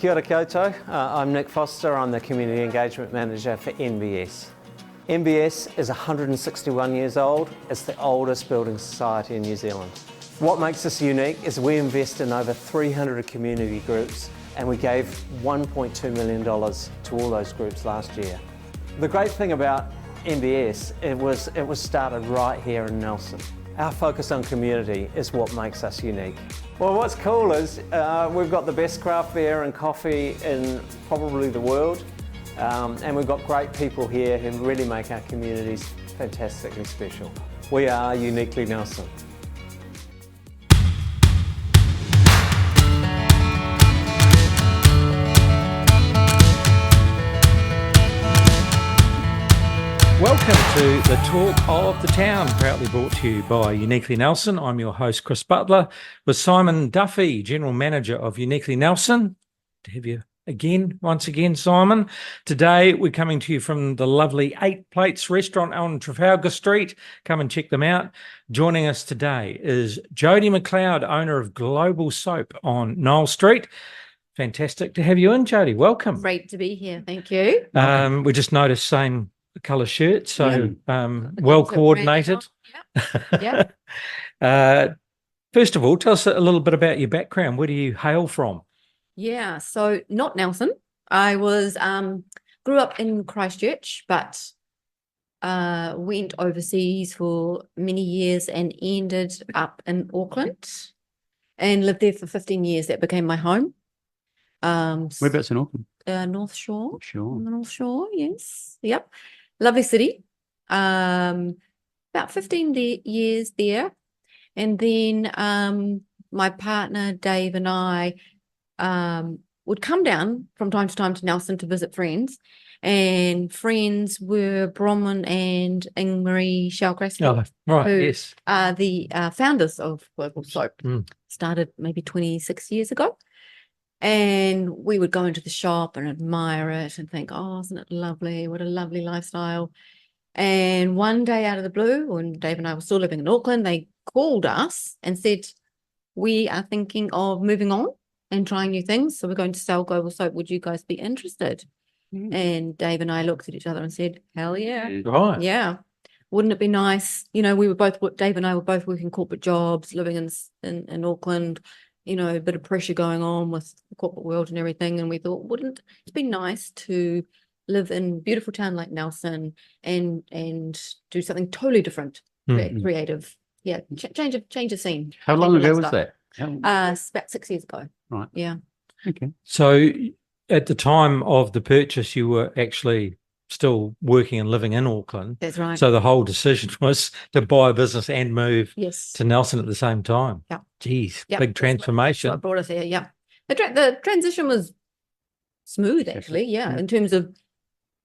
Kia ora koutou. I'm Nick Foster. I'm the Community Engagement Manager for NBS. NBS is 161 years old. It's the oldest building society in New Zealand. What makes us unique is we invest in over 300 community groups, and we gave $1.2 million to all those groups last year. The great thing about NBS, it was started right here in Nelson. Our focus on community is what makes us unique. Well, what's cool is we've got the best craft beer and coffee in probably the world, and we've got great people here who really make our communities fantastically special. We are uniquely Nelson. Welcome to the Talk of the Town, proudly brought to you by Uniquely Nelson. I'm your host, Chris Butler, with Simon Duffy, General Manager of Uniquely Nelson. To have you once again, Simon. Today, we're coming to you from the lovely 8 Plates restaurant on Trafalgar Street. Come and check them out. Joining us today is Jody McLeod, owner of Global Soap on Knoll Street. Fantastic to have you in, Jody. Welcome. Great to be here. Thank you. We just noticed same colour shirt, so well coordinated. Yeah. First of all, tell us a little bit about your background. Where do you hail from? Yeah. So not Nelson. I was grew up in Christchurch, but went overseas for many years and ended up in Auckland and lived there for 15 years. That became my home. Whereabouts in Auckland? North Shore. Sure. On the North Shore, yes. Yep. Lovely city. About 15 years there. And then my partner, Dave, and I would come down from time to time to Nelson to visit friends. And friends were Bronwyn and Ingmarie Shellcrest. Oh, right, who yes. are the founders of Global Soap. Started maybe 26 years ago. And we would go into the shop and admire it and think, oh, isn't it lovely? What a lovely lifestyle. And one day out of the blue, when Dave and I were still living in Auckland, they called us and said, we are thinking of moving on and trying new things. So we're going to sell Global Soap. Would you guys be interested? And Dave and I looked at each other and said, hell yeah. Right. Yeah. Wouldn't it be nice? You know, Dave and I were both working corporate jobs, living in Auckland. You know, a bit of pressure going on with the corporate world and everything. And we thought, wouldn't it be nice to live in a beautiful town like Nelson and do something totally different, creative? Yeah, change of scene. How long ago was that? About 6 years ago. Right. Yeah. Okay. So at the time of the purchase, you were actually still working and living in Auckland. That's right. So the whole decision was to buy a business and move Yes. to Nelson at the same time. Yeah. Geez, Yep. big transformation. What brought us here. Yeah. The transition was smooth, actually. Yeah. In terms of,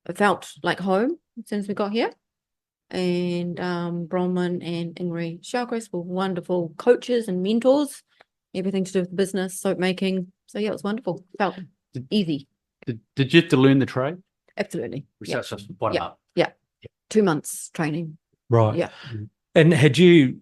it felt like home as soon as we got here. And Bronwyn and Ingmarie Shellcrest were wonderful coaches and mentors, everything to do with business, soap making. So yeah, it was wonderful. Felt easy. Did you have to learn the trade? Absolutely. Yeah. So it's bottom up. Yeah. 2 months training. Right. Yeah. And had you,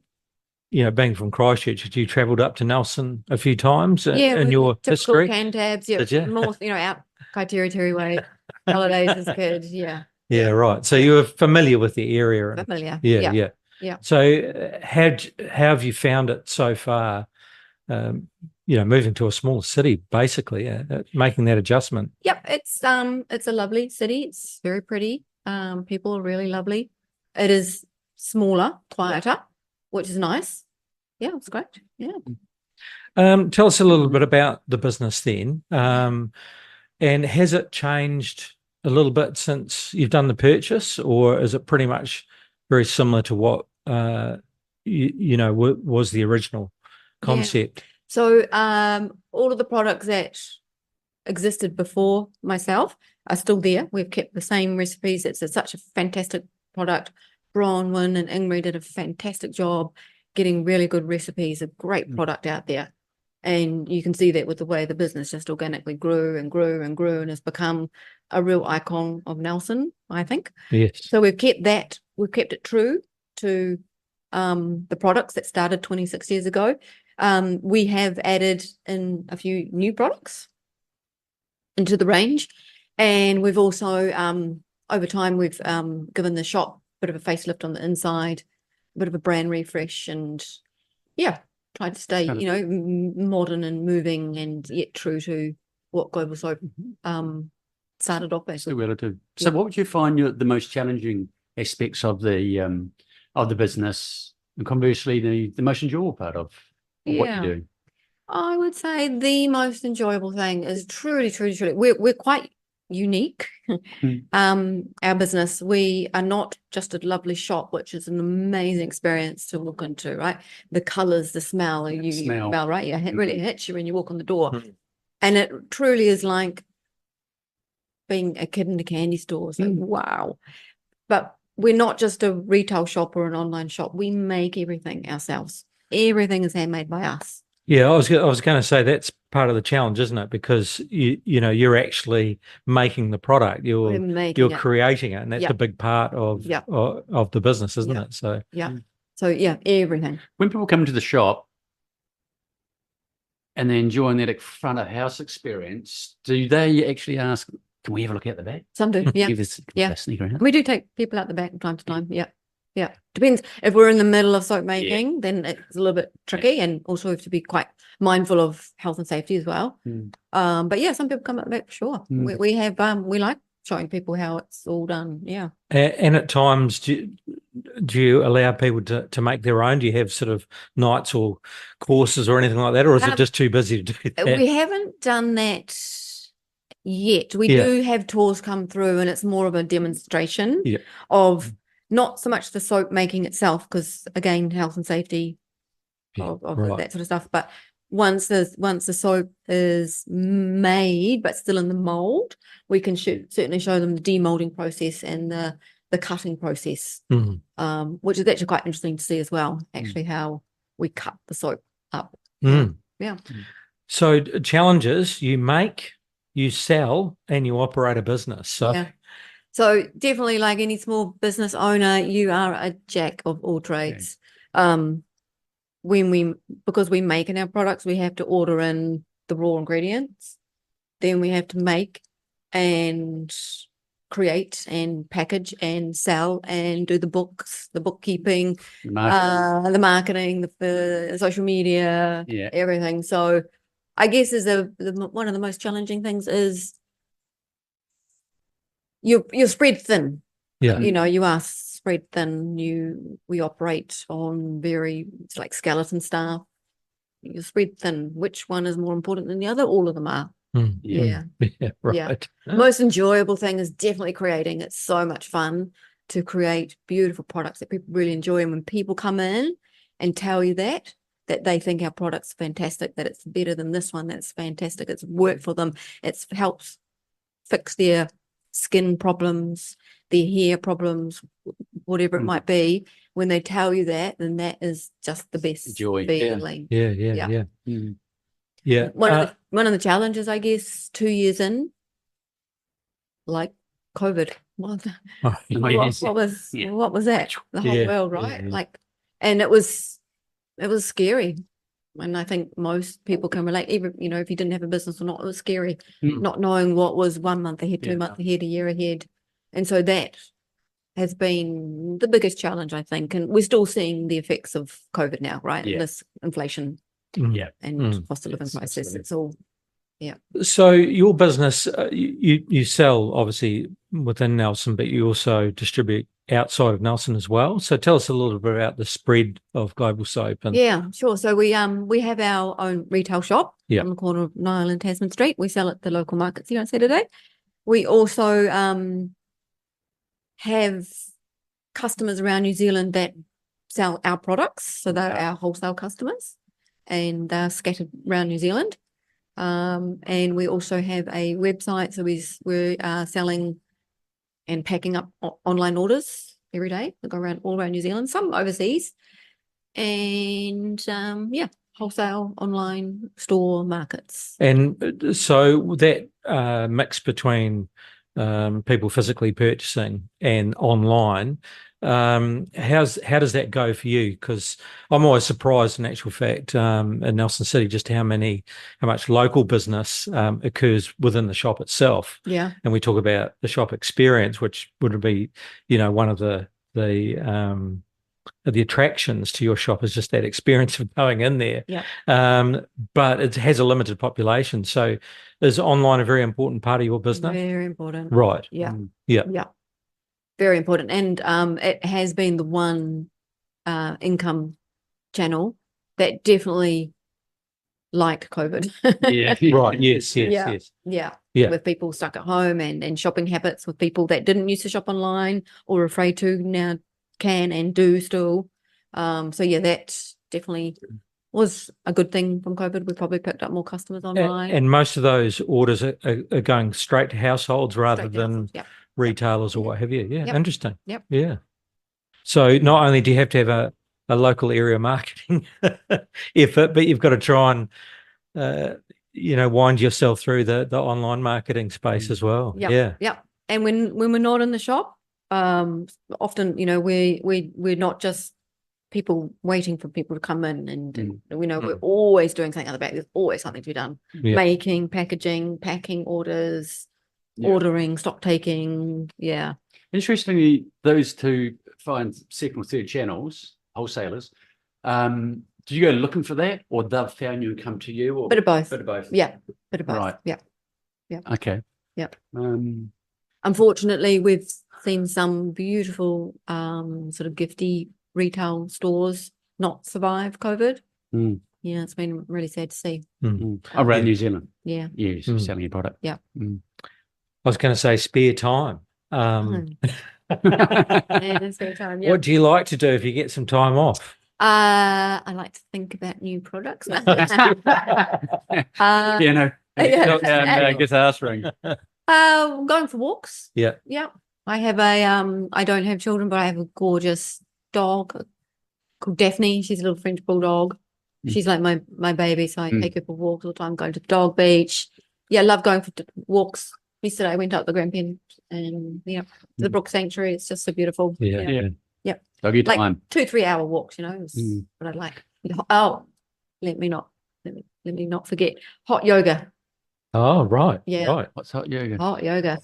being from Christchurch, had you travelled up to Nelson a few times in your history? Can tabs. Yeah. Did you? More, out Kaiteriri way, holidays as a kid. Yeah. Yeah, right. So you were familiar with the area. Familiar. Yeah. So how have you found it so far, moving to a small city, basically, making that adjustment? Yep. It's a lovely city. It's very pretty. People are really lovely. It is smaller, quieter, which is nice. Yeah, it's great. Yeah. Tell us a little bit about the business then. And has it changed a little bit since you've done the purchase, or is it pretty much very similar to what was the original concept? Yeah. So all of the products that existed before myself are still there. We've kept the same recipes. It's such a fantastic product. Bronwyn and Ingmarie did a fantastic job getting really good recipes, a great product out there. And you can see that with the way the business just organically grew and grew and grew and has become a real icon of Nelson, I think. Yes. So we've kept it true to the products that started 26 years ago. We have added in a few new products into the range. And we've also, over time, we've given the shop a bit of a facelift on the inside, a bit of a brand refresh, and tried to stay, Kind of- you know, modern and moving, and yet true to what Global Soap started off as. Still relative. So what would you find the most challenging aspects of the business, and conversely the most enjoyable part of what Yeah. you're doing? I would say the most enjoyable thing is truly, we're quite unique. Our business, we are not just a lovely shop, which is an amazing experience to walk into, right? The colors, the smell, you smell, right? Yeah, it really hits you when you walk on the door. And it truly is like being a kid in a candy store. It's like, wow. But we're not just a retail shop or an online shop. We make everything ourselves. Everything is handmade by us. Yeah, I was going to say that's part of the challenge, isn't it? Because you know you're actually making the product, you're creating it, and that's a big part of the business, isn't it? So everything. When people come into the shop and they're enjoying that front of house experience, do they actually ask, "Can we have a look out the back?" Some do, yeah. Give us a sneak around. We do take people out the back from time to time. Yeah. Depends. If we're in the middle of soap making, then it's a little bit tricky, and also we have to be quite mindful of health and safety as well. But yeah, some people come out the back for sure. We have we like showing people how it's all done. Yeah. And at times, do you allow people to make their own? Do you have sort of nights or courses or anything like that, or is it just too busy to do that? We haven't done that yet. We do have tours come through, and it's more of a demonstration of not so much the soap making itself, because again, health and safety of that sort of stuff. But once the soap is made but still in the mold, we can certainly show them the demolding process and the cutting process, which is actually quite interesting to see as well. Actually, how we cut the soap up. Yeah. So challenges: you make, you sell, and you operate a business. So definitely, like any small business owner, you are a jack of all trades. Because we make in our products, we have to order in the raw ingredients. Then we have to make and create and package and sell and do the books, the bookkeeping, the marketing, the social media, everything. So I guess is one of the most challenging things is you're spread thin. You know, you are spread thin. We operate on it's like skeleton staff. You're spread thin. Which one is more important than the other? All of them are. Right. Most enjoyable thing is definitely creating. It's so much fun to create beautiful products that people really enjoy. And when people come in and tell you that they think our product's fantastic, that it's better than this one, that's fantastic, it's worked for them, it helps fix their skin problems, their hair problems, whatever it might be, when they tell you that, then that is just the best feeling. One of the challenges, I guess, 2 years in, like COVID. What was that? The whole world, right? Like, and it was scary. And I think most people can relate, even, you know, if you didn't have a business or not, it was scary, not knowing what was 1 month ahead, 2 months ahead, a year ahead. And so that has been the biggest challenge, I think. And we're still seeing the effects of COVID now, right? This inflation and cost of living crisis. It's all, So your business, you sell obviously within Nelson, but you also distribute outside of Nelson as well. So tell us a little bit about the spread of Global Soap. And sure. So we have our own retail shop on the corner of Niall and Tasman Street. We sell at the local markets here on Saturday. We also have customers around New Zealand that sell our products. So they're our wholesale customers, and they're scattered around New Zealand. And we also have a website. So we are selling and packing up online orders every day. They go all around New Zealand, some overseas, and wholesale, online, store, markets. And so that mix between people physically purchasing and online, How does that go for you? Because I'm always surprised, in actual fact, in Nelson City, just how much local business occurs within the shop itself. Yeah. And we talk about the shop experience, which would be, one of the attractions to your shop is just that experience of going in there. Yeah. But it has a limited population. So is online a very important part of your business? Very important. Right. Yeah. Yeah. Yeah. Very important. And it has been the one income channel that definitely liked COVID. Yeah. Right. Yes. Yes. Yeah. Yes. Yeah. Yeah. With people stuck at home and shopping habits with people that didn't used to shop online or were afraid to now can and do still. So yeah, that definitely was a good thing from COVID. We probably picked up more customers online. And most of those orders are going straight to households rather Straight to than households, yep. retailers or what have you. Yeah. Yep. Interesting. Yep. Yeah. So not only do you have to have a local area marketing effort, but you've got to try and wind yourself through the online marketing space as well. Yep. Yeah. Yep. And when we're not in the shop, often, we're not just people waiting for people to come in and we're always doing something on the back. There's always something to be done. Yeah. Making, packaging, packing orders, ordering, stock taking. Yeah. Interestingly, those two find second or third channels, wholesalers. Do you go looking for that, or they've found you and come to you, or Bit of both. Bit of both. Yeah. Bit of both. Right. Yeah. Yeah. Okay. Yep. Unfortunately, we've seen some beautiful sort of gifty retail stores not survive COVID. Yeah, it's been really sad to see. Around New Zealand. Yeah. Yes, selling your product. Yeah. I was going to say spare time. Yeah, spare time, yeah. What do you like to do if you get some time off? I like to think about new products. Guitar string. Going for walks. Yeah. Yeah. I have I don't have children, but I have a gorgeous dog called Daphne. She's a little French bulldog. She's like my baby, so I take her for walks all the time, going to the dog beach. Yeah, I love going for walks. Yesterday I went up the Grampian and to the Brook Sanctuary. It's just so beautiful. Yeah. Doggy Like time. 2-3 hour walks, is what I like. Oh, let me not forget hot yoga. Oh, right. Yeah. Right. What's hot yoga? Hot yoga.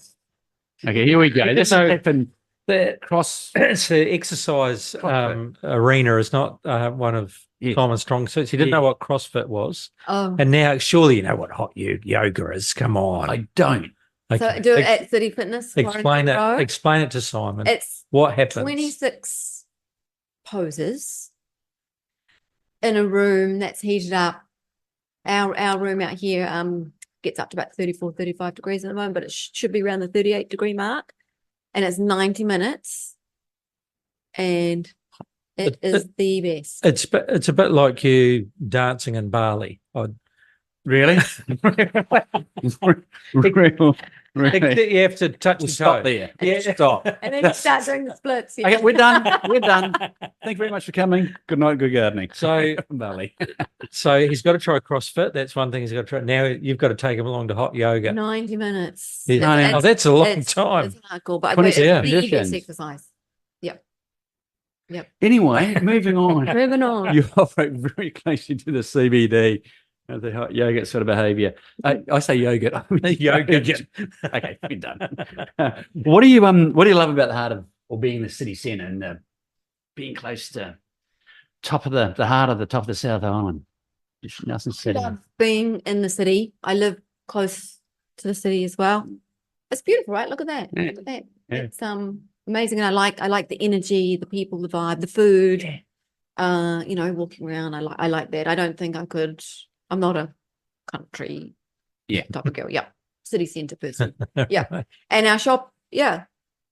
Okay, here we go. This So- happened. The Cross. it's an exercise arena is not one of Simon's strong suits. He didn't know what CrossFit was. Oh. And now surely you know what hot yoga is. Come on. I don't. So do it at City Fitness. Explain Warrington Road. it. Explain it to Simon. It's what happens? 26 poses in a room that's heated up. Our room out here gets up to about 34-35 degrees at the moment, but it should be around the 38-degree mark. And it's 90 minutes. And it is the best. It's a bit like you dancing in Bali. Really? Really? You have to touch your Stop toe. there. Yeah. Stop. And then you start doing the splits. Yeah. Okay, we're done. We're done. Thank you very much for coming. Good night, good gardening. So, Bali. so he's got to try CrossFit. That's one thing he's got to try. Now you've got to take him along to hot yoga. 90 minutes. Yeah. Oh, that's a long time. It's hardcore, but 20 it's the conditions. best exercise. Yep. Anyway, moving on. Moving on. You operate very closely to the CBD of the hot yoga sort of behaviour. I say yoga. Yoga. Okay, we're done. What do you love about the heart of, or being in the city centre and being close to top of the heart of the top of the South Island? Nelson I City. love being in the city. I live close to the city as well. It's beautiful, right? Look at that. Yeah. Look at that. Yeah. It's amazing. And I like the energy, the people, the vibe, the food. Walking around. I like that. I don't think I could. I'm not a country type of girl. Yeah. City centre person. Yeah. And our shop,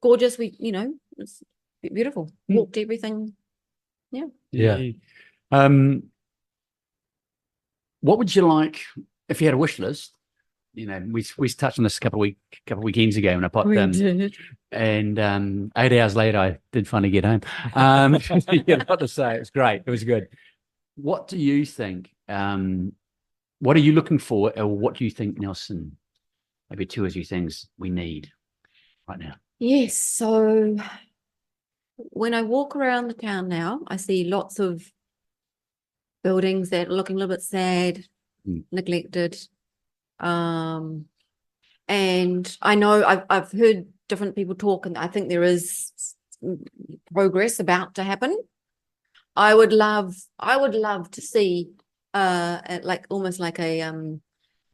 gorgeous. It's beautiful. Walked everything. Yeah. What would you like if you had a wish list? We touched on this a couple of weekends ago when I popped in, and 8 hours later I did finally get home. Not to say it was great. It was good. What do you think? What are you looking for, or what do you think, Nelson? Maybe 2 or 3 things we need right now. Yes. So when I walk around the town now, I see lots of buildings that are looking a little bit sad, neglected. And I know I've heard different people talk, and I think there is progress about to happen. I would love to see like almost like a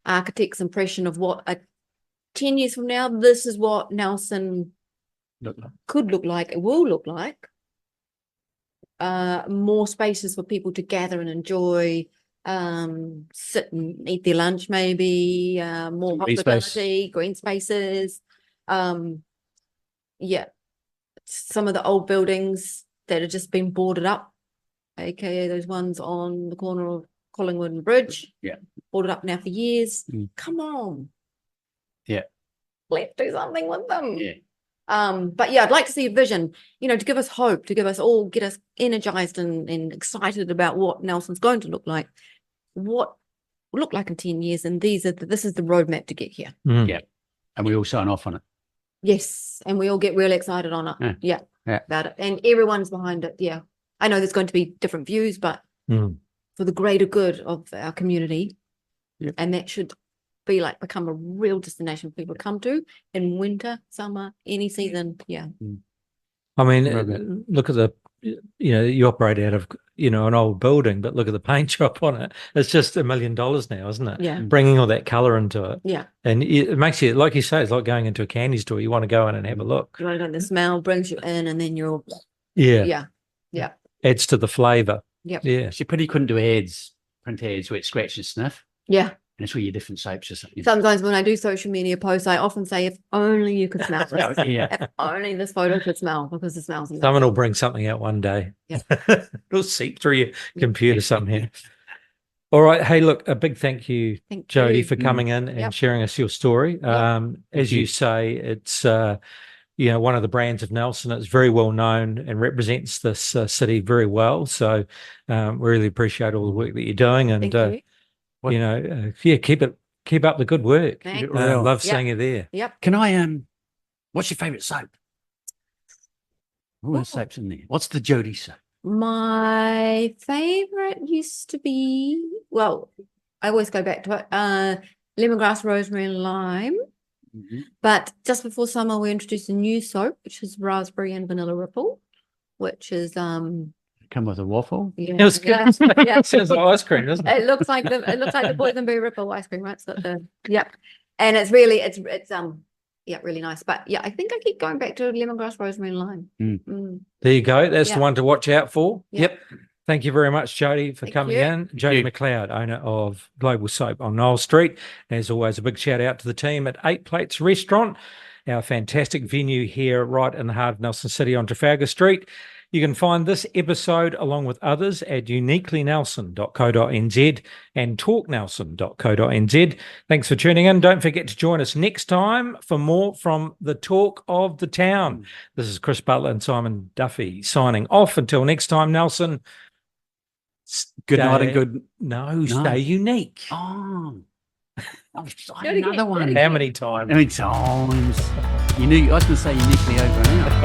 architect's impression of what 10 years from now, this is what Nelson could look like, it will look like. More spaces for people to gather and enjoy, sit and eat their lunch, maybe, more Green hospitality, green spaces. Yeah, some of the old buildings that have just been boarded up, aka those ones on the corner of Collingwood and Bridge. Yeah. Boarded up now for years. Come on. Yeah. Let's do something with them. Yeah. But yeah, I'd like to see a vision, to give us hope, to give us all, get us energized and excited about what Nelson's going to look like, what will look like in 10 years. And this is the roadmap to get here. Yeah. And we all sign off on it. Yes. And we all get really excited on it. Yeah. About it. And everyone's behind it. Yeah. I know there's going to be different views, but for the greater good of our community. Yep. And that should be become a real destination for people to come to in winter, summer, any season. Yeah. I mean, look at you operate out of, an old building, but look at the paint job on it. It's just $1 million now, isn't it? Yeah. Bringing all that colour into it. Yeah. And it makes you, like you say, it's like going into a candy store. You want to go in and have a look. You want to go, the smell brings you in, and then you're. Yeah. Yeah. Adds to the flavour. Yep. Yeah. So you couldn't do print ads where it's scratch and sniff. Yeah. And it's where your different soaps or something. Sometimes when I do social media posts, I often say, if only you could smell this. If only this photo could smell, because it smells amazing. Someone will bring something out one day. Yeah. It'll seep through your computer somehow. All right. Hey, look, a big thank you, Jody, for coming in and sharing us your story. As you say, it's one of the brands of Nelson. It's very well known and represents this city very well. So we really appreciate all the work that you're doing, and Thank you. keep up the good work. Thanks. Love seeing you there. Yep. Can I what's your favourite soap? What soap's in there? What's the Jody soap? My favorite used to be, well, I always go back to it, lemongrass, rosemary, and lime. But just before summer, we introduced a new soap, which is raspberry and vanilla ripple, which is Come with a waffle. yeah, It was good. yeah. It sounds like ice cream, doesn't it? It looks like the boysenberry ripple ice cream, right? It's got the and it's really really nice. But yeah, I think I keep going back to lemongrass, rosemary, and lime. There you go. That's the one to watch out for. Yep. Thank you very much, Jody, for coming in. Jody McLeod, owner of Global Soap on Knoll Street. As always, a big shout out to the team at 8 Plates Restaurant, our fantastic venue here right in the heart of Nelson City on Trafalgar Street. You can find this episode along with others at uniquelynelson.co.nz and talknelson.co.nz. Thanks for tuning in. Don't forget to join us next time for more from the Talk of the Town. This is Chris Butler and Simon Duffy signing off. Until next time, Nelson. Good night and good. No, stay unique. Oh, another one. How many times? How many times? I was going to say uniquely over and out.